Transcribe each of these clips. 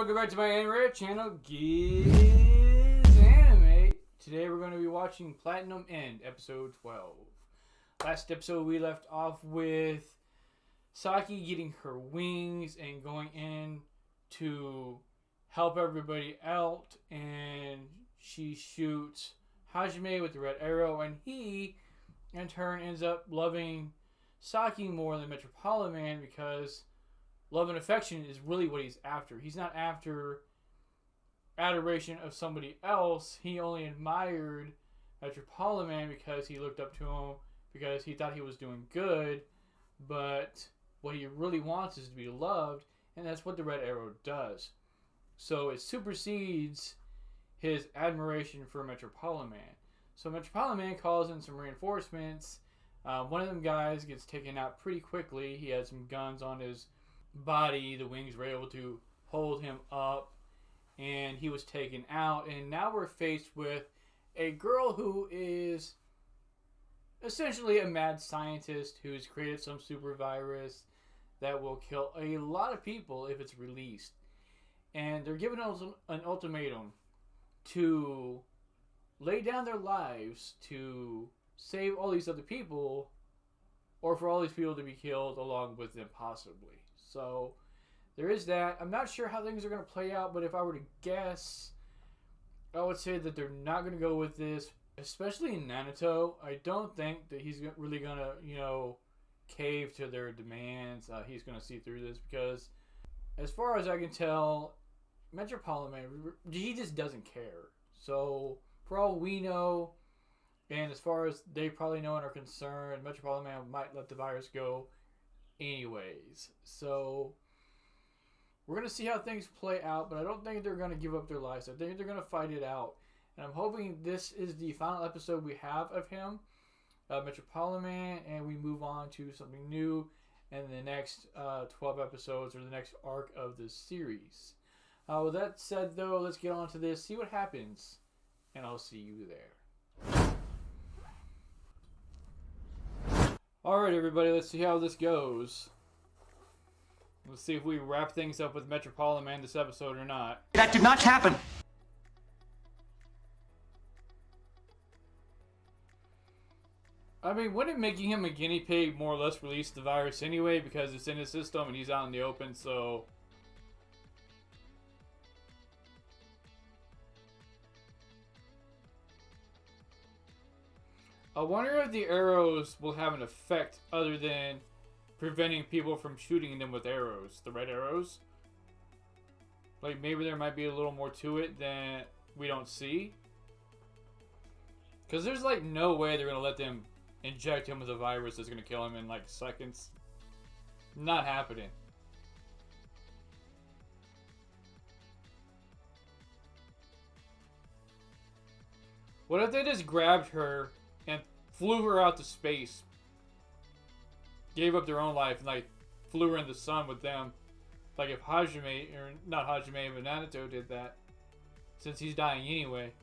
welcome back to my anime channel, GizAnime. Today we're going to be watching Platinum End, episode 12. Last episode we left off with Saki getting her wings and going in to help everybody out, and she shoots Hajime with the red arrow, and he in turn ends up loving Saki more than Metropoliman because love and affection is really what he's after. He's not after adoration of somebody else. He only admired Metropoliman because he looked up to him, because he thought he was doing good. But what he really wants is to be loved, and that's what the red arrow does. So it supersedes his admiration for Metropoliman. So Metropoliman calls in some reinforcements. One of them guys gets taken out pretty quickly. He had some guns on his body. The wings were able to hold him up, and he was taken out. And now we're faced with a girl who is essentially a mad scientist who's created some super virus that will kill a lot of people if it's released. And they're given an ultimatum to lay down their lives to save all these other people, or for all these people to be killed along with them possibly. So there is that. I'm not sure how things are going to play out, but if I were to guess, I would say that they're not going to go with this, especially in Naruto. I don't think that he's really going to, cave to their demands. He's going to see through this because, as far as I can tell, Metropoliman, he just doesn't care. So for all we know, and as far as they probably know and are concerned, Metropoliman might let the virus go anyways. So we're going to see how things play out, but I don't think they're going to give up their lives. I think they're going to fight it out. And I'm hoping this is the final episode we have of him, Metropoliman, and we move on to something new in the next 12 episodes or the next arc of this series. With that said, though, let's get on to this, see what happens, and I'll see you there. Alright, everybody, let's see how this goes. Let's see if we wrap things up with Metropoliman this episode or not. That did not happen! I mean, wouldn't making him a guinea pig more or less release the virus anyway, because it's in his system and he's out in the open, so... I wonder if the arrows will have an effect other than preventing people from shooting them with arrows. The red arrows. Like, maybe there might be a little more to it than we don't see. Because there's, like, no way they're going to let them inject him with a virus that's going to kill him in, like, seconds. Not happening. What if they just grabbed her and flew her out to space, gave up their own life, and like flew her in the sun with them, like if Hajime, or not Hajime, but Naruto did that, since he's dying anyway.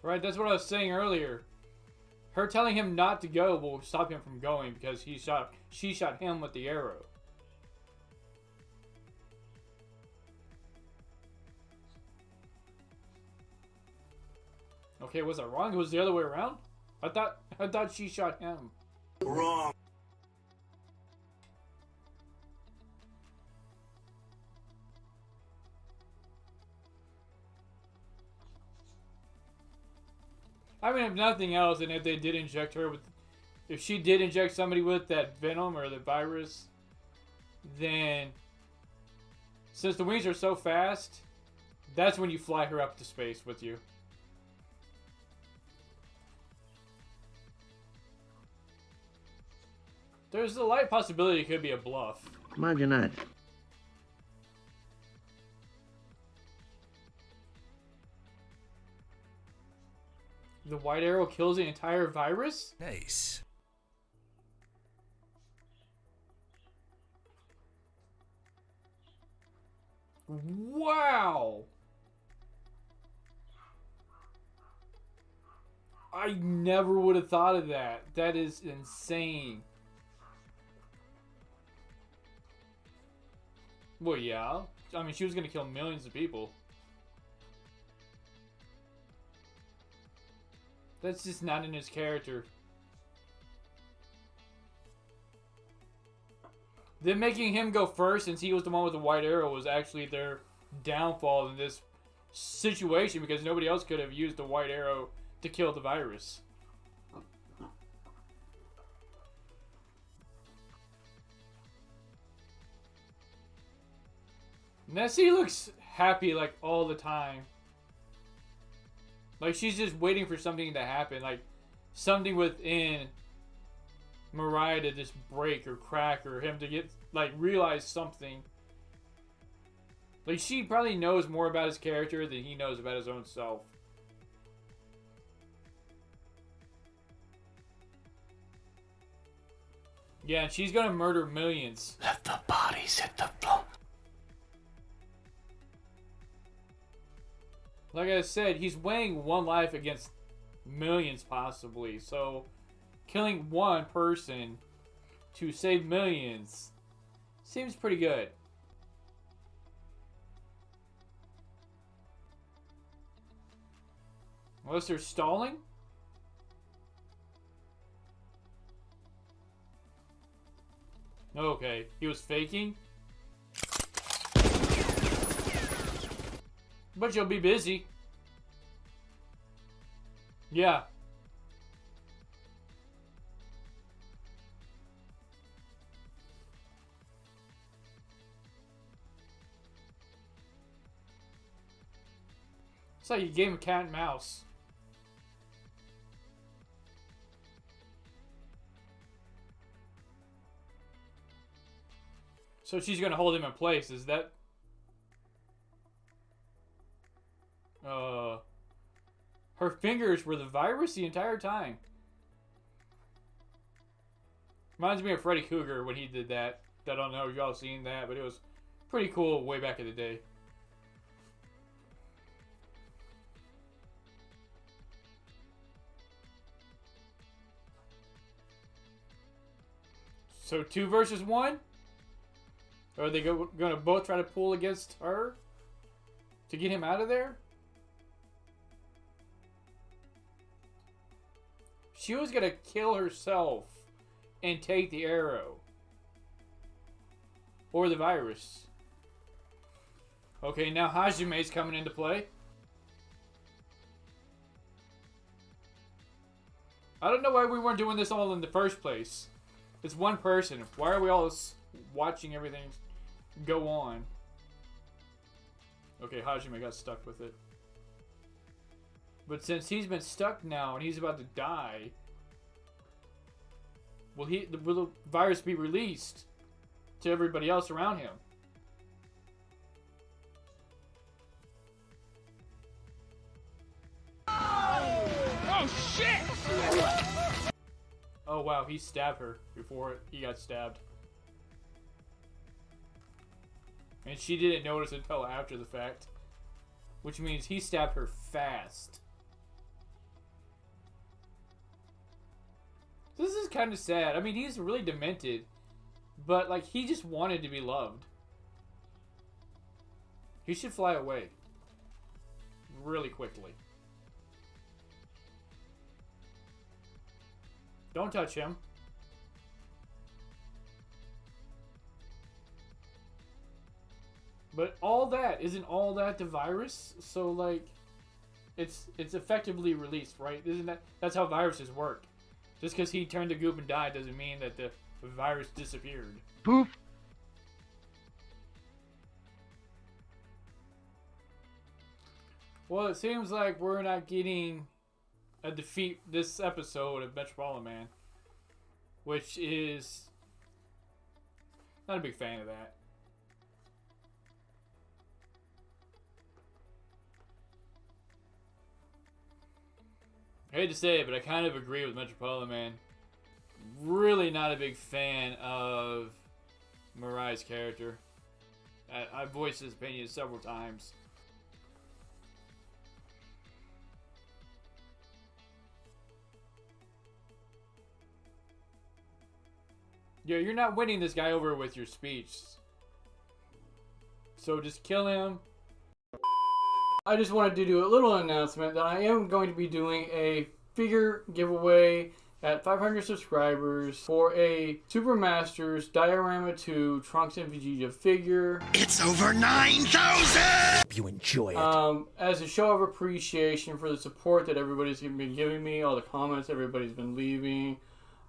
Right, that's what I was saying earlier. Her telling him not to go will stop him from going because she shot him with the arrow. Okay, was I wrong? It was the other way around? I thought she shot him. Wrong. I mean, if nothing else, and if they did inject her with... If she did inject somebody with that venom or the virus, then... Since the wings are so fast, that's when you fly her up to space with you. There's a light possibility it could be a bluff. Imagine that. The white arrow kills the entire virus? Nice. Wow! I never would have thought of that. That is insane. Well, yeah. I mean, she was gonna kill millions of people. That's just not in his character. Them making him go first, since he was the one with the white arrow, was actually their downfall in this situation, because nobody else could have used the white arrow to kill the virus. Nessie looks happy like all the time. Like she's just waiting for something to happen, like something within Mirai to just break or crack, or him to get like realize something. Like she probably knows more about his character than he knows about his own self. Yeah, and she's gonna murder millions. Let the bodies hit the floor. Like I said, he's weighing one life against millions possibly. So killing one person to save millions seems pretty good. Unless they're stalling? Okay, he was faking? But you'll be busy. Yeah. It's like a game of cat and mouse. So she's gonna hold him in place, is that... Her fingers were the virus the entire time. Reminds me of Freddy Krueger when he did that. I don't know if y'all seen that, but it was pretty cool way back in the day. So 2 versus 1? Or are they gonna both try to pull against her to get him out of there? She was gonna kill herself and take the arrow. Or the virus. Okay, now Hajime's coming into play. I don't know why we weren't doing this all in the first place. It's one person. Why are we all watching everything go on? Okay, Hajime got stuck with it. But since he's been stuck now and he's about to die, will the virus be released to everybody else around him? Oh shit! Oh wow, he stabbed her before he got stabbed. And she didn't notice until after the fact. Which means he stabbed her fast. This is kind of sad. I mean, he's really demented. But, like, he just wanted to be loved. He should fly away. Really quickly. Don't touch him. But all that, isn't all that the virus? So, like, it's effectively released, right? Isn't that's how viruses work. Just because he turned to goop and died doesn't mean that the virus disappeared. Poof. Well, it seems like we're not getting a defeat this episode of Metropoliman Man, which is not a big fan of that. I hate to say it, but I kind of agree with Metropoliman Man. Really not a big fan of Mirai's character. I've voiced this opinion several times. Yeah, you're not winning this guy over with your speech. So just kill him. I just wanted to do a little announcement that I am going to be doing a figure giveaway at 500 subscribers for a Super Masters Diorama 2 Trunks and Vegeta figure. It's over 9,000! You enjoy it. As a show of appreciation for the support that everybody's been giving me, all the comments everybody's been leaving,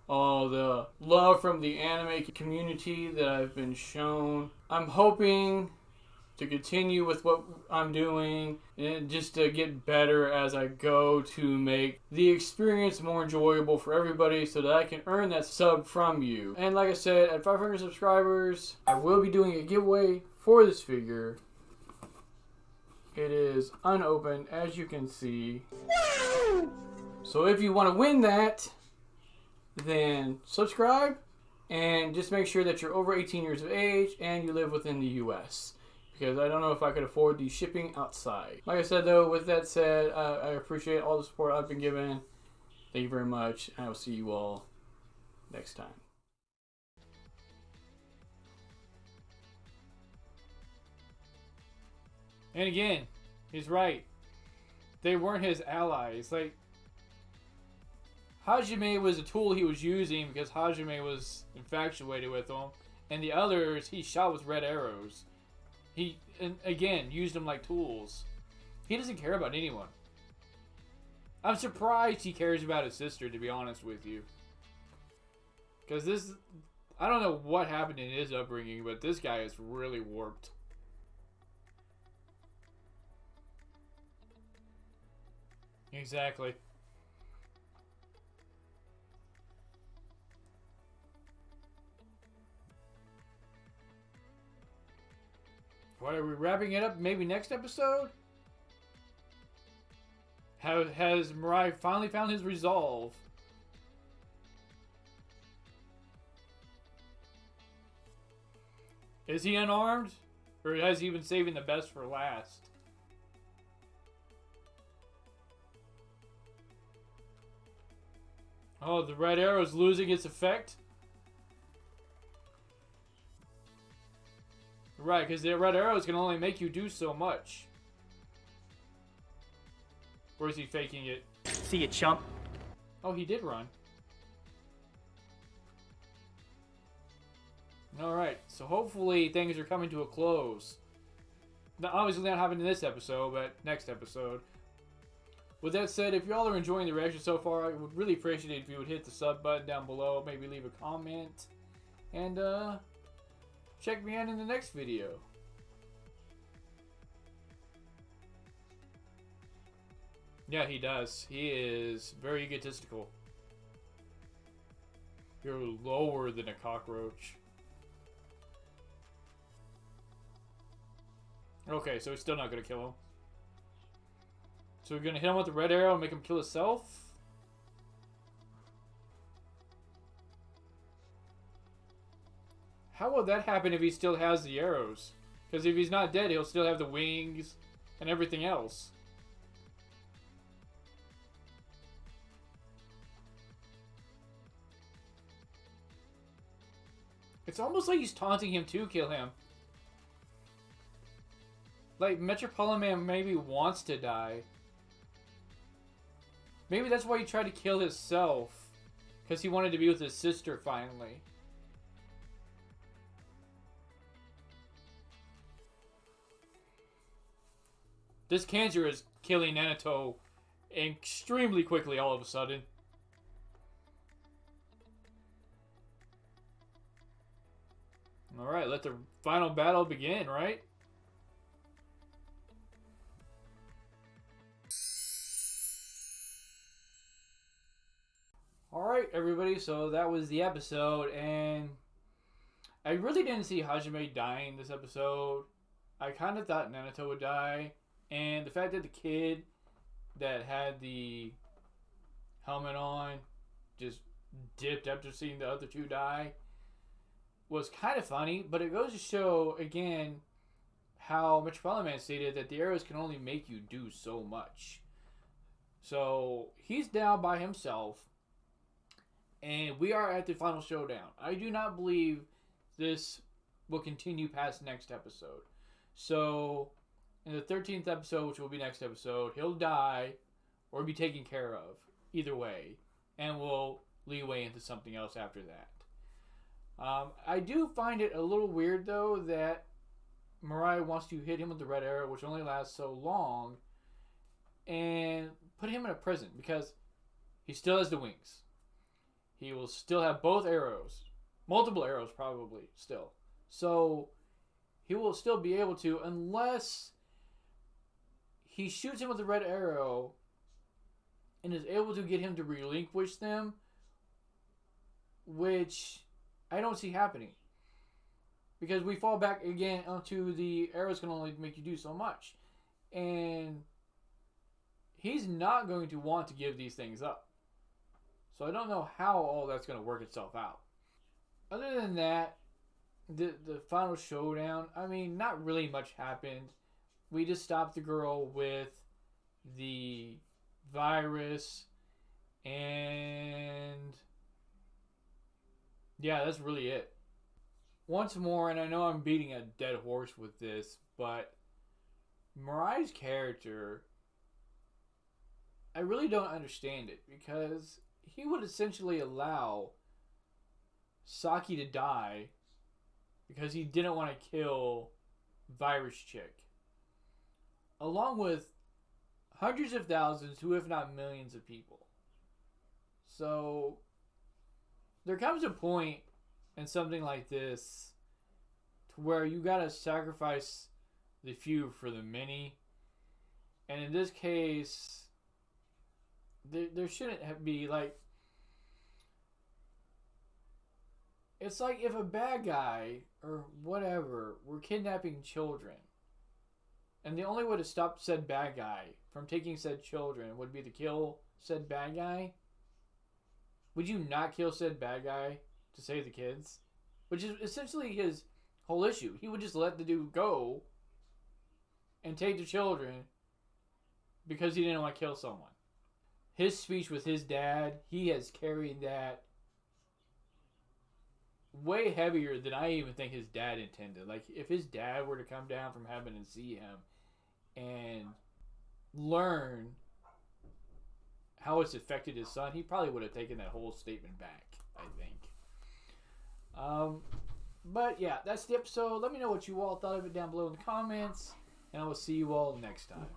all the love from the anime community that I've been shown. I'm hoping to continue with what I'm doing and just to get better as I go to make the experience more enjoyable for everybody so that I can earn that sub from you. And like I said, at 500 subscribers, I will be doing a giveaway for this figure. It is unopened, as you can see. So if you want to win that, then subscribe and just make sure that you're over 18 years of age and you live within the US. Because I don't know if I could afford the shipping outside. Like I said though, with that said, I appreciate all the support I've been given. Thank you very much. I will see you all next time. And again, he's right. They weren't his allies. Like, Hajime was a tool he was using because Hajime was infatuated with him. And the others, he shot with red arrows. He, and again, used them like tools. He doesn't care about anyone. I'm surprised he cares about his sister, to be honest with you. Because this, I don't know what happened in his upbringing, but this guy is really warped. Exactly. What, are we wrapping it up maybe next episode? Has Mirai finally found his resolve? Is he unarmed? Or has he been saving the best for last? Oh, the red arrow is losing its effect? Right, because the red arrows can only make you do so much. Or is he faking it? See you, chump. Oh, he did run. Alright, so hopefully things are coming to a close. Now, obviously not happening in this episode, but next episode. With that said, if y'all are enjoying the reaction so far, I would really appreciate it if you would hit the sub button down below, maybe leave a comment, and check me out in the next video. Yeah, he does. He is very egotistical. You're lower than a cockroach. Okay, so he's still not going to kill him. So we're going to hit him with the red arrow and make him kill himself? How will that happen if he still has the arrows? Because if he's not dead, he'll still have the wings and everything else. It's almost like he's taunting him to kill him. Like, Metropoliman maybe wants to die. Maybe that's why he tried to kill himself. Because he wanted to be with his sister finally. This cancer is killing Naruto extremely quickly all of a sudden. Alright, let the final battle begin, right? Alright, everybody, so that was the episode, and I really didn't see Hajime dying this episode. I kind of thought Naruto would die. And the fact that the kid that had the helmet on just dipped after seeing the other two die was kind of funny, but it goes to show, again, how Metropoliman stated that the arrows can only make you do so much. So, he's down by himself, and we are at the final showdown. I do not believe this will continue past next episode. So, in the 13th episode, which will be next episode, he'll die or be taken care of. Either way. And we'll leeway into something else after that. I do find it a little weird, though, that Mirai wants to hit him with the red arrow, which only lasts so long, and put him in a prison because he still has the wings. He will still have both arrows. Multiple arrows, probably, still. So, he will still be able to, unless he shoots him with the red arrow and is able to get him to relinquish them, which I don't see happening. Because we fall back again onto the arrows can only make you do so much. And he's not going to want to give these things up. So I don't know how all that's going to work itself out. Other than that, the final showdown, I mean, not really much happened. We just stopped the girl with the virus. And yeah, that's really it. Once more, and I know I'm beating a dead horse with this, but Mirai's character, I really don't understand it, because he would essentially allow Saki to die because he didn't want to kill Virus Chick, along with hundreds of thousands, who if not millions of people. So there comes a point in something like this to where you gotta sacrifice the few for the many. And in this case, there shouldn't be like... It's like if a bad guy or whatever were kidnapping children, and the only way to stop said bad guy from taking said children would be to kill said bad guy, would you not kill said bad guy to save the kids? Which is essentially his whole issue. He would just let the dude go and take the children because he didn't want to kill someone. His speech with his dad, he has carried that way heavier than I even think his dad intended. Like, if his dad were to come down from heaven and see him and learn how it's affected his son, he probably would have taken that whole statement back, I think. But yeah, that's the episode. Let me know what you all thought of it down below in the comments, and I will see you all next time.